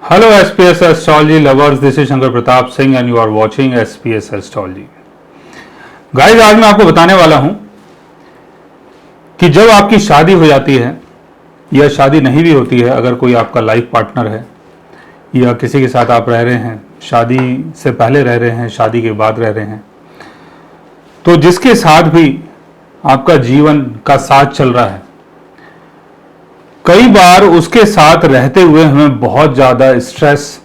Hello SPS Astrology lovers, this is Shankar Pratap Singh and you are watching SPS Astrology. Guys, आज मैं आपको बताने वाला हूं कि जब आपकी शादी हो जाती है या शादी नहीं भी होती है, अगर कोई आपका लाइफ पार्टनर है या किसी के साथ आप रह रहे हैं, शादी से पहले रह रहे हैं, शादी के बाद रह रहे हैं, तो जिसके साथ भी आपका जीवन का साथ चल रहा है, कई बार उसके साथ रहते हुए हमें बहुत ज़्यादा स्ट्रेस,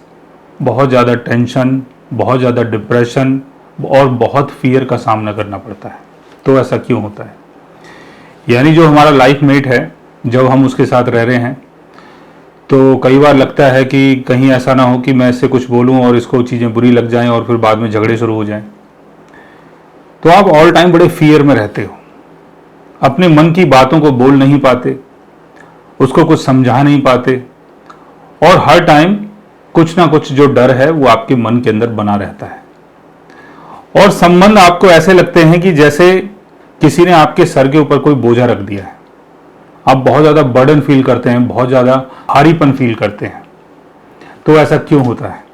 बहुत ज़्यादा टेंशन, बहुत ज़्यादा डिप्रेशन और बहुत फियर का सामना करना पड़ता है। तो ऐसा क्यों होता है? यानी जो हमारा लाइफ मेट है, जब हम उसके साथ रह रहे हैं तो कई बार लगता है कि कहीं ऐसा ना हो कि मैं इससे कुछ बोलूं और इसको चीज़ें बुरी लग जाएं और फिर बाद में झगड़े शुरू हो जाएं। तो आप ऑल टाइम बड़े फियर में रहते हो, अपने मन की बातों को बोल नहीं पाते, उसको कुछ समझा नहीं पाते और हर टाइम कुछ ना कुछ जो डर है वो आपके मन के अंदर बना रहता है। और संबंध आपको ऐसे लगते हैं कि जैसे किसी ने आपके सर के ऊपर कोई बोझा रख दिया है। आप बहुत ज़्यादा बर्डन फील करते हैं, बहुत ज़्यादा भारीपन फील करते हैं। तो ऐसा क्यों होता है?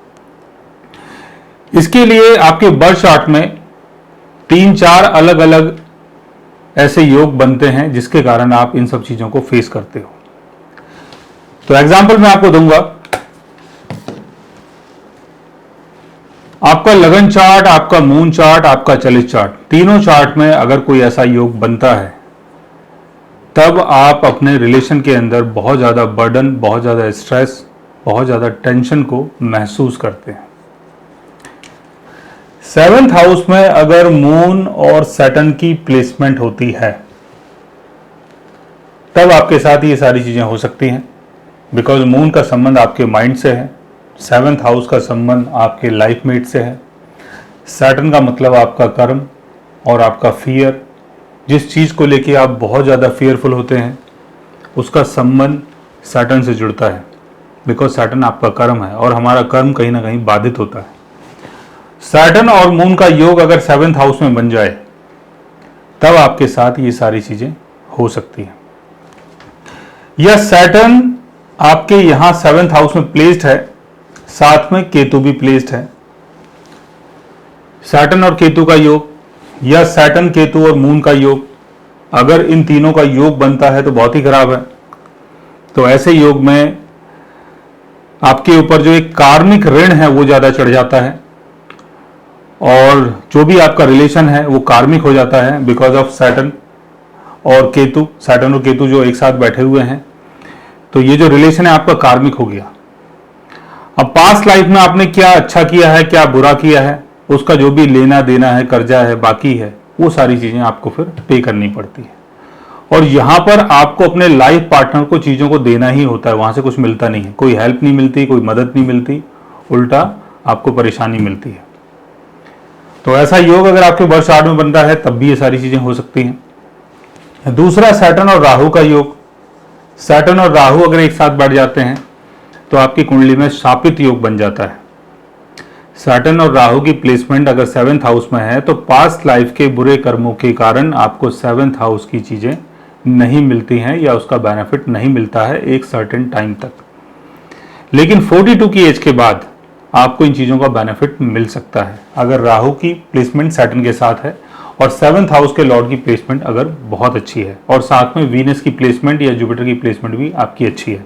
इसके लिए आपके बर्थ चार्ट में 3-4 अलग अलग ऐसे योग बनते हैं जिसके कारण आप इन सब चीज़ों को फेस करते हो। तो एग्जाम्पल मैं आपको दूंगा। आपका लगन चार्ट, आपका मून चार्ट, आपका चलित चार्ट, तीनों चार्ट में अगर कोई ऐसा योग बनता है तब आप अपने रिलेशन के अंदर बहुत ज़्यादा बर्डन, बहुत ज़्यादा स्ट्रेस, बहुत ज़्यादा टेंशन को महसूस करते हैं। 7th हाउस में अगर मून और सैटर्न की प्लेसमेंट होती है तब आपके साथ ये सारी चीज़ें हो सकती हैं। बिकॉज मून का संबंध आपके माइंड से है, 7th हाउस का संबंध आपके लाइफ मेट से है, सैटर्न का मतलब आपका कर्म और आपका फियर, जिस चीज़ को लेके आप बहुत ज़्यादा फियरफुल होते हैं उसका संबंध सैटर्न से जुड़ता है। बिकॉज सैटर्न आपका कर्म है और हमारा कर्म कहीं ना कहीं बाधित होता है। सैटर्न और मून का योग अगर 7th हाउस में बन जाए तब आपके साथ ये सारी चीज़ें हो सकती हैं। या सैटर्न आपके यहाँ 7th हाउस में प्लेस्ड है, साथ में केतु भी प्लेस्ड है। सैटर्न और केतु का योग या सैटर्न, केतु और मून का योग, अगर इन तीनों का योग बनता है तो बहुत ही खराब है। तो ऐसे योग में आपके ऊपर जो एक कार्मिक ऋण है वो ज़्यादा चढ़ जाता है और जो भी आपका रिलेशन है वो कार्मिक हो जाता है बिकॉज ऑफ सैटर्न और केतु। सैटर्न और केतु जो एक साथ बैठे हुए हैं तो ये जो रिलेशन है आपका कार्मिक हो गया। अब पास्ट लाइफ में आपने क्या अच्छा किया है, क्या बुरा किया है, उसका जो भी लेना देना है, कर्जा है, बाकी है, वो सारी चीज़ें आपको फिर पे करनी पड़ती है। और यहाँ पर आपको अपने लाइफ पार्टनर को चीज़ों को देना ही होता है, वहाँ से कुछ मिलता नहीं है, कोई हेल्प नहीं मिलती, कोई मदद नहीं मिलती, उल्टा आपको परेशानी मिलती है। तो ऐसा योग अगर आपके बर्थ चार्ट में बनता है तब भी ये सारी चीज़ें हो सकती हैं। दूसरा, सैटर्न और राहु का योग। सैटर्न और राहु अगर एक साथ बैठ जाते हैं तो आपकी कुंडली में शापित योग बन जाता है। सैटर्न और राहु की प्लेसमेंट अगर 7th हाउस में है तो पास्ट लाइफ के बुरे कर्मों के कारण आपको 7th हाउस की चीज़ें नहीं मिलती हैं या उसका बेनिफिट नहीं मिलता है एक सर्टेन टाइम तक। लेकिन 42 की एज के बाद आपको इन चीज़ों का बेनिफिट मिल सकता है अगर राहु की प्लेसमेंट सैटर्न के साथ है और 7th हाउस के लॉर्ड की प्लेसमेंट अगर बहुत अच्छी है और साथ में वीनस की प्लेसमेंट या जुपिटर की प्लेसमेंट भी आपकी अच्छी है।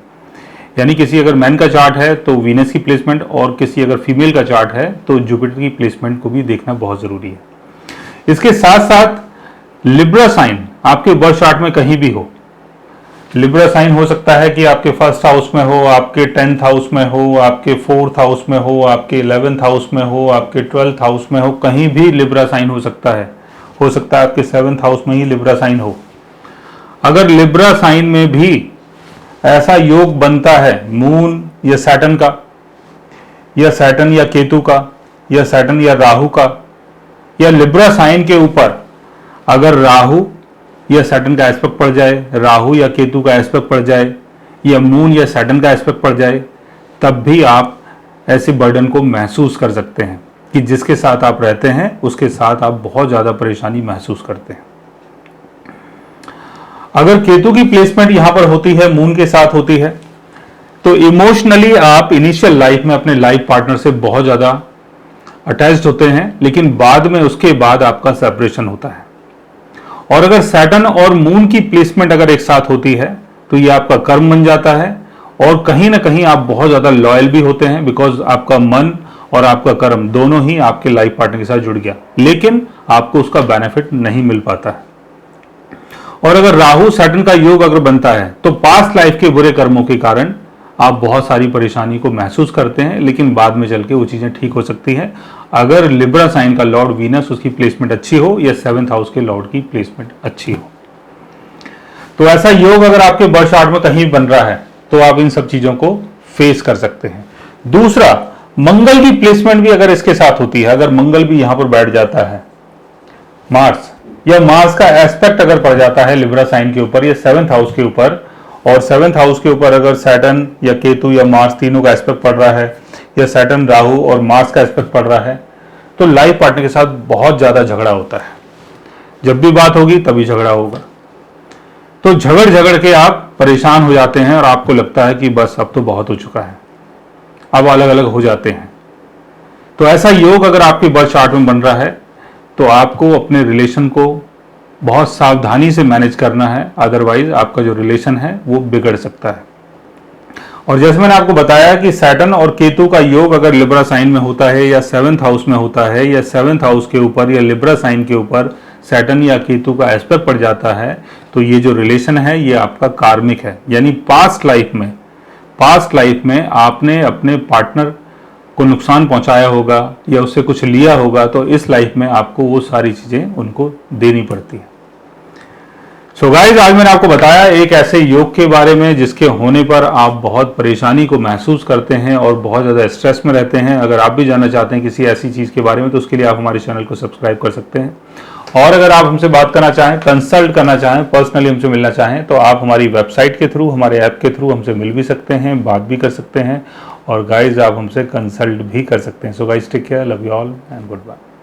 यानी किसी अगर मैन का चार्ट है तो वीनस की प्लेसमेंट और किसी अगर फीमेल का चार्ट है तो जुपिटर की प्लेसमेंट को भी देखना बहुत ज़रूरी है। इसके साथ साथ लिब्रा साइन आपके बर्थ चार्ट में कहीं भी हो। लिब्रा साइन हो सकता है कि आपके 1st हाउस में हो, आपके 10th हाउस में हो, आपके 4th हाउस में हो, आपके 11th हाउस में हो, आपके 12th हाउस में हो, कहीं भी लिब्रा साइन हो सकता है। हो सकता है आपके 7th हाउस में ही लिब्रा साइन हो। अगर लिब्रा साइन में भी ऐसा योग बनता है मून या सैटर्न का या सैटर्न या केतु का या सैटर्न या राहु का या लिब्रा साइन के ऊपर अगर राहु या सैटर्न का एस्पेक्ट पड़ जाए, राहु या केतु का एस्पेक्ट पड़ जाए या मून या सैटर्न का एस्पेक्ट पड़ जाए, तब भी आप ऐसे बर्डन को महसूस कर सकते हैं कि जिसके साथ आप रहते हैं उसके साथ आप बहुत ज़्यादा परेशानी महसूस करते हैं। अगर केतु की प्लेसमेंट यहां पर होती है, मून के साथ होती है, तो इमोशनली आप इनिशियल लाइफ में अपने लाइफ पार्टनर से बहुत ज़्यादा अटैच्ड होते हैं, लेकिन बाद में उसके बाद आपका सेपरेशन होता है। और अगर सैटर्न और मून की प्लेसमेंट अगर एक साथ होती है तो ये आपका कर्म बन जाता है, और कहीं ना कहीं आप बहुत ज़्यादा लॉयल भी होते हैं, बिकॉज आपका मन और आपका कर्म दोनों ही आपके लाइफ पार्टनर के साथ जुड़ गया, लेकिन आपको उसका बेनिफिट नहीं मिल पाता है। और अगर राहु सैटर्न का योग अगर बनता है तो पास्ट लाइफ के बुरे कर्मों के कारण आप बहुत सारी परेशानी को महसूस करते हैं, लेकिन बाद में चल के वो चीज़ें ठीक हो सकती हैं अगर लिब्रा साइन का लॉर्ड वीनस उसकी प्लेसमेंट अच्छी हो या 7th हाउस के लॉर्ड की प्लेसमेंट अच्छी हो। तो ऐसा योग अगर आपके बर्थ चार्ट में कहीं बन रहा है तो आप इन सब चीज़ों को फेस कर सकते हैं। दूसरा, मंगल की प्लेसमेंट भी अगर इसके साथ होती है, अगर मंगल भी यहां पर बैठ जाता है, मार्स या मार्स का एस्पेक्ट अगर पड़ जाता है लिब्रा साइन के ऊपर या 7th हाउस के ऊपर, और 7th हाउस के ऊपर अगर सैटर्न या केतु या मार्स तीनों का एस्पेक्ट पड़ रहा है, या सैटर्न राहु और मार्स का एस्पेक्ट पड़ रहा है, तो लाइफ पार्टनर के साथ बहुत ज़्यादा झगड़ा होता है। जब भी बात होगी तभी झगड़ा होगा, तो झगड़ के आप परेशान हो जाते हैं और आपको लगता है कि बस अब तो बहुत हो चुका है, अब अलग अलग हो जाते हैं। तो ऐसा योग अगर आपके बर्थ चार्ट में बन रहा है तो आपको अपने रिलेशन को बहुत सावधानी से मैनेज करना है, अदरवाइज आपका जो रिलेशन है वो बिगड़ सकता है। और जैसे मैंने आपको बताया कि सैटर्न और केतु का योग अगर लिब्रा साइन में होता है या 7th हाउस में होता है या 7th हाउस के ऊपर या लिब्रा साइन के ऊपर सैटर्न या केतु का एस्पेक्ट पड़ जाता है, तो ये जो रिलेशन है ये आपका कार्मिक है, यानी पास्ट लाइफ में आपने अपने पार्टनर को नुकसान पहुंचाया होगा या उससे कुछ लिया होगा, तो इस लाइफ में आपको वो सारी चीज़ें उनको देनी पड़ती है। सो गाइस, आज मैंने आपको बताया एक ऐसे योग के बारे में जिसके होने पर आप बहुत परेशानी को महसूस करते हैं और बहुत ज़्यादा स्ट्रेस में रहते हैं। अगर आप भी जानना चाहते हैं किसी ऐसी चीज़ के बारे में तो उसके लिए आप हमारे चैनल को सब्सक्राइब कर सकते हैं। और अगर आप हमसे बात करना चाहें, कंसल्ट करना चाहें, पर्सनली हमसे मिलना चाहें, तो आप हमारी वेबसाइट के थ्रू, हमारे ऐप के थ्रू हमसे मिल भी सकते हैं, बात भी कर सकते हैं, और गाइज आप हमसे कंसल्ट भी कर सकते हैं। So guys, take care, love you all and good bye.